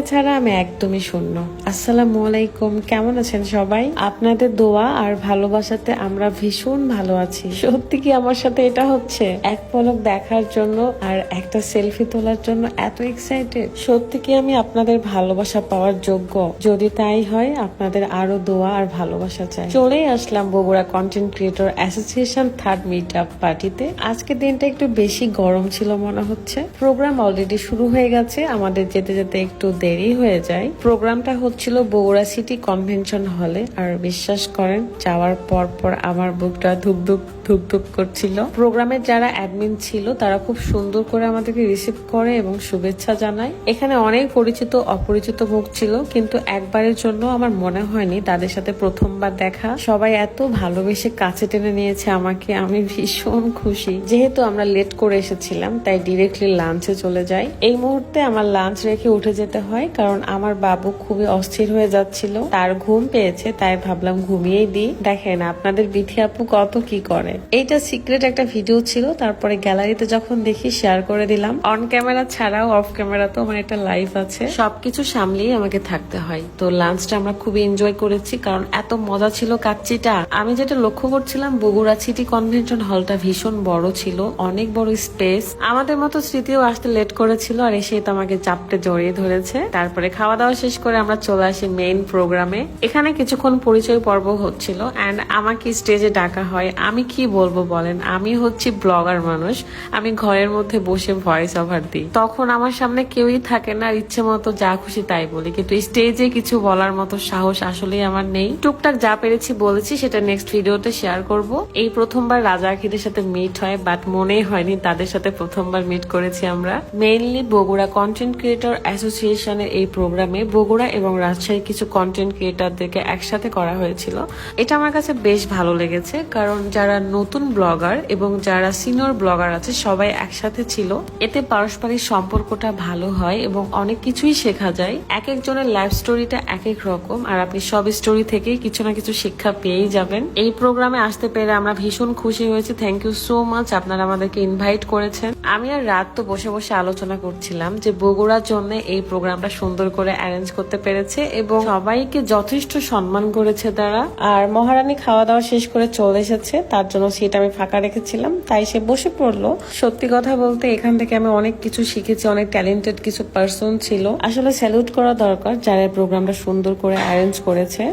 ছাড়া আমি একদমই শূন্য। আসসালামু আলাইকুম, কেমন আছেন সবাই? আপনাদের দোয়া আর ভালোবাসাতে আমরা ভীষণ ভালো আছি। সত্যি কি আমার সাথে এটা হচ্ছে? এক পলক দেখার জন্য আর একটা সেলফি তোলার জন্য এত এক্সাইটেড। সত্যি কি আমি আপনাদের ভালোবাসা পাওয়ার যোগ্য? যদি তাই হয় আপনাদের আরো দোয়া আর ভালোবাসা চাই। চলেই আসলাম Bogura content creator association third meet up পার্টিতে। আজকে দিনটা একটু বেশি গরম ছিল মনে হচ্ছে। প্রোগ্রাম অলরেডি শুরু হয়ে গেছে, আমাদের যেতে যেতে একটু দেরি হয়ে যায়। প্রোগ্রামটা হচ্ছিল বগুড়া সিটি কনভেনশন হলে, আর বিশ্বাস করেন যাওয়ার পর পর আমার বুকটা ধুকধুক ধুকধুক করছিল। প্রোগ্রামের যারা অ্যাডমিন ছিল তারা খুব সুন্দর করে আমাদেরকে রিসিভ করে এবং শুভেচ্ছা জানায়। এখানে অনেক পরিচিত অপরিচিত মুখ ছিল, কিন্তু একবারের জন্য আমার মনে হয়নি তাদের সাথে প্রথমবার দেখা। সবাই এত ভালোবেসে কাছে টেনে নিয়েছে আমাকে, আমি ভীষণ খুশি। যেহেতু আমরা লেট করে এসেছিলাম তাই ডিরেক্টলি লাঞ্চে চলে যাই। এই মুহূর্তে আমার লাঞ্চ রেখে উঠে যেতে হয়, কারণ আমার বাবু খুবই অস্থির হয়ে যাচ্ছিল, তার ঘুম পেয়েছে, তাই ভাবলাম ঘুমিয়েই দিই। দেখেন আপনাদের বিথি আপু কত কি করে। এইটা সিক্রেট একটা ভিডিও ছিল, তারপরে গ্যালারিতে যখন দেখি শেয়ার করে দিলাম। অন ক্যামেরা ছাড়াও অফ ক্যামেরা তো আমার একটা লাইফ আছে, সবকিছু সামলিয়ে আমাকে থাকতে হয়। তো লাঞ্চটা আমরা খুবই এনজয় করেছি, কারণ এত মজা ছিল কাচ্চিটা। আমি যেটা লক্ষ্য করছিলাম, বগুড়া সিটি কনভেনশন হলটা ভীষণ বড় ছিল, অনেক বড় স্পেস। আমাদের মতো স্মৃতিও আসতে লেট করেছিল, আর এসে তো আমাকে চাপটে জড়িয়ে ধরেছে। তারপরে খাওয়া দাওয়া শেষ করে আমরা চলে আসি মেইন প্রোগ্রামে। এখানে কিছুক্ষণ পরিচয় পর্ব হচ্ছিল এন্ড আমাকে স্টেজে ডাকা হয়। আমি কি বলবো বলেন, আমি হচ্ছি ব্লগার মানুষ, আমি ঘরের মধ্যে বসে ভয়েস ওভার দিই। তখন আমার সামনে কেউই থাকে না, ইচ্ছে মতো যা খুশি তাই বলি, কিন্তু স্টেজে কিছু বলার মতো সাহস আসলেই আমার নেই। টুকটাক যা পেরেছি বলেছি, সেটা নেক্সট ভিডিওতে শেয়ার করব। এই প্রথমবার রাজা আখিদের সাথে মিট হয়, বাট মনেই হয়নি তাদের সাথে প্রথমবার মিট করেছি আমরা। মেইনলি বগুড়া কন্টেন্ট ক্রিয়েটর অ্যাসোসিয়েশনের এই প্রোগ্রামে বগুড়া এবং রাজশাহীর কিছু কন্টেন্ট ক্রিয়েটরদেরকে একসাথে করা হয়েছিল। এটা আমার কাছে বেশ ভালো লেগেছে, কারণ যারা নতুন ব্লগার এবং যারা সিনিয়র ব্লগার আছে সবাই একসাথে ছিল। এতে পারস্পরিক সম্পর্কটা ভালো হয় এবং অনেক কিছুই শেখা যায়। এক একজনের লাইফ স্টোরিটা এক এক রকম, আর আপনি সব স্টোরি থেকেই কিছু না কিছু শিক্ষা পেয়েই যাবেন। এই প্রোগ্রামে আসতে পেরে আমরা ভীষণ খুশি হয়েছি। থ্যাংক ইউ সো মাচ, আপনারা আমাদেরকে ইনভাইট করেছেন। আমি আর রাত তো বসে বসে আলোচনা করছিলাম যে বগুড়ার জন্য এই প্রোগ্রামটা সুন্দর করে অ্যারেঞ্জ করতে পেরেছে এবং সবাইকে যথেষ্ট সম্মান করেছে তারা। আর মহারানী খাওয়া দাওয়া শেষ করে চলে এসেছে, তার জন্য সিট আমি ফাঁকা রেখেছিলাম, তাই সে বসে পড়লো। সত্যি কথা বলতে এখান থেকে আমি অনেক কিছু শিখেছি, অনেক ট্যালেন্টেড কিছু পার্সন ছিল। আসলে স্যালুট করা দরকার যারা এই প্রোগ্রামটা সুন্দর করে অ্যারেঞ্জ করেছে।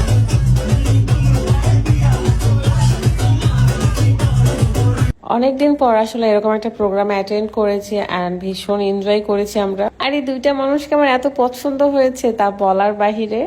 অনেকদিন পর আসলে এরকম একটা প্রোগ্রাম অ্যাটেন্ড করেছি এন্ড ভীষণ এনজয় করেছি আমরা। আর এই দুইটা মানুষকে আমার এত পছন্দ হয়েছে তা বলার বাহিরে।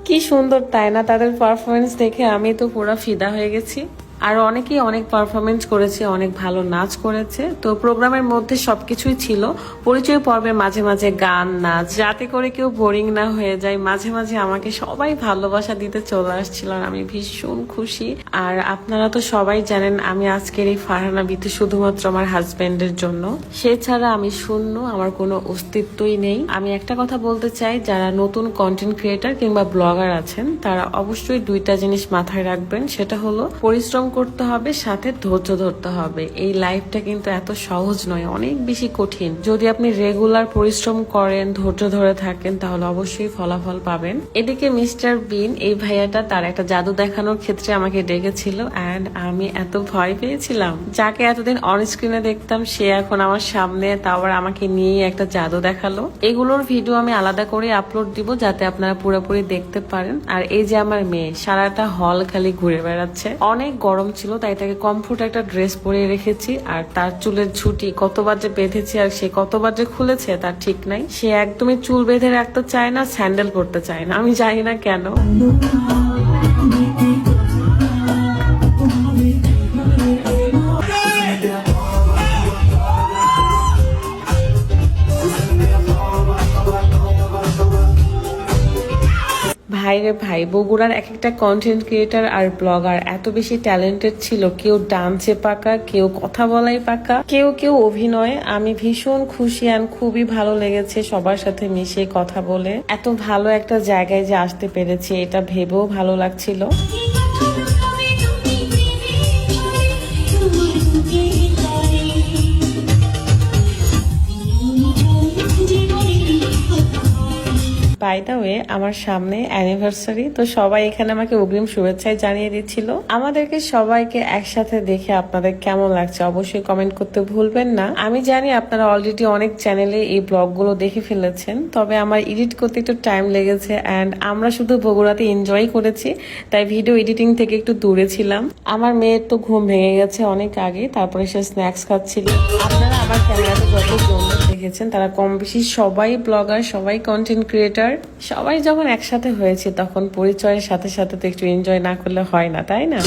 কি সুন্দর তাই না? তাদের পারফরমেন্স দেখে আমি তো পুরো ফিদা হয়ে গেছি। আর অনেকেই অনেক পারফরমেন্স করেছে, অনেক ভালো নাচ করেছে। তো প্রোগ্রামের মধ্যে সবকিছুই ছিল। পরিচয় পর্বের মাঝে মাঝে গান, নাচ, যাতে করে কেউ বোরিং না হয়ে যায়। মাঝে মাঝে আমাকে সবাই ভালোবাসা দিতে চলে আসছিল, আর আমি ভীষণ খুশি। আর আপনারা তো সবাই জানেন আমি আজকের এই ফারহানা বিথি শুধুমাত্র আমার হাজবেন্ডের জন্য। সে ছাড়া আমি শূন্য, আমার কোনো অস্তিত্বই নেই। আমি একটা কথা বলতে চাই, যারা নতুন কন্টেন্ট ক্রিয়েটর কিংবা ব্লগার আছেন তারা অবশ্যই দুইটা জিনিস মাথায় রাখবেন। সেটা হলো পরিশ্রম করতে হবে, সাথে ধৈর্য ধরতে হবে। এই লাইফটা কিন্তু এত সহজ নয়, অনেক বেশি কঠিন। যদি আপনি রেগুলার পরিশ্রম করেন, ধৈর্য ধরে থাকেন, তাহলে অবশ্যই ফলাফল পাবেন। এদিকে মিস্টার বিন, এই ভাইয়াটা তার একটা জাদু দেখানোর ক্ষেত্রে আমাকে ডেকেছিল এন্ড আমি এত ভয় পেয়েছিলাম। যাকে এতদিন অন স্ক্রিনে দেখতাম সে এখন আমার সামনে, তারপর আমাকে নিয়ে একটা জাদু দেখালো। এগুলোর ভিডিও আমি আলাদা করে আপলোড দিব যাতে আপনারা পুরোপুরি দেখতে পারেন। আর এই যে আমার মেয়ে সারাটা হল খালি ঘুরে বেড়াচ্ছে, অনেক গরম ছিল তাই তাকে কমফোর্ট একটা ড্রেস পরিয়ে রেখেছি। আর তার চুলের ঝুটি কতবার যে বেঁধেছি আর সে কতবার যে খুলেছে তার ঠিক নাই। সে একদমই চুল বেঁধে রাখতে চায় না, স্যান্ডেল পরতে চায় না, আমি জানি না কেন। ভাই রে ভাই, বগুড়ার এক একটা কন্টেন্ট ক্রিয়েটার আর ব্লগার এত বেশি ট্যালেন্টেড ছিল। কেউ ডান্সে পাকা, কেউ কথা বলাই পাকা, কেউ কেউ অভিনয়। আমি ভীষণ খুশি আর খুবই ভালো লেগেছে সবার সাথে মিশে কথা বলে। এত ভালো একটা জায়গায় যে আসতে পেরেছি এটা ভেবেও ভালো লাগছিল। বাই দ্য ওয়ে, আমার সামনে অ্যানিভার্সারি, তো সবাই এখানে আমাকে অগ্রিম শুভেচ্ছাই জানিয়ে দিচ্ছিল। আমাদেরকে সবাইকে একসাথে দেখে আপনাদের কেমন লাগছে অবশ্যই কমেন্ট করতে ভুলবেন না। আমি জানি আপনারা অলরেডি অনেক চ্যানেলে এই ব্লগগুলো দেখে ফেলেছেন, তবে আমার এডিট করতে একটু টাইম লেগেছে অ্যান্ড আমরা শুধু বগুড়াতে এনজয় করেছি, তাই ভিডিও এডিটিং থেকে একটু দূরে ছিলাম। আমার মেয়ের তো ঘুম ভেঙে গেছে অনেক আগে, তারপরে সে স্ন্যাক্স খাচ্ছিল। আপনারা আমার ক্যামেরাতে যতজন দেখেছেন তারা কম বেশি সবাই ব্লগার, সবাই কন্টেন্ট ক্রিয়েটার। সবাই যখন একসাথে হয়েছে তখন পরিচয়ের সাথে সাথে তো একটু এনজয় না করলে হয় না, তাই না?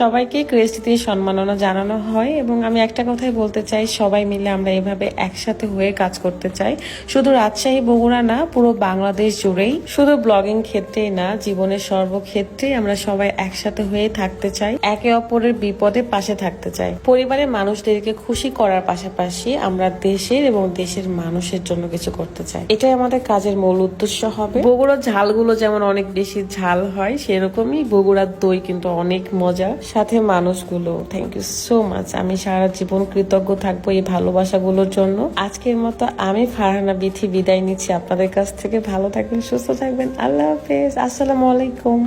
সবাইকে ক্রেস্ট দিয়ে সম্মাননা জানানো হয় এবং আমি একটা কথাই বলতে চাই, সবাই মিলে আমরা এভাবে একসাথে হয়ে কাজ করতে চাই। শুধু রাজশাহী বগুড়া না, পুরো বাংলাদেশ জুড়েই। শুধু ব্লগিং ক্ষেত্রেই না, জীবনের সর্বক্ষেত্রেই আমরা সবাই একসাথে হয়ে থাকতে চাই, একে অপরের বিপদে পাশে থাকতে চাই। পরিবারের মানুষদেরকে খুশি করার পাশাপাশি আমরা দেশের এবং দেশের মানুষের জন্য কিছু করতে চাই। এটাই আমাদের কাজের মূল উদ্দেশ্য হবে। বগুড়ার ঝালগুলো যেমন অনেক বেশি ঝাল হয়, সেরকমই বগুড়ার দই কিন্তু অনেক মজা, সাথে মানুষগুলো। Thank you so much. আমি সারা জীবন কৃতজ্ঞ থাকবো এই ভালোবাসাগুলোর জন্য। আজকের মতো আমি ফারহানা বিথি বিদায় নিচ্ছি আপনাদের কাছ থেকে। ভালো থাকবেন, সুস্থ থাকবেন। আল্লাহ হাফেজ, আসসালামু আলাইকুম।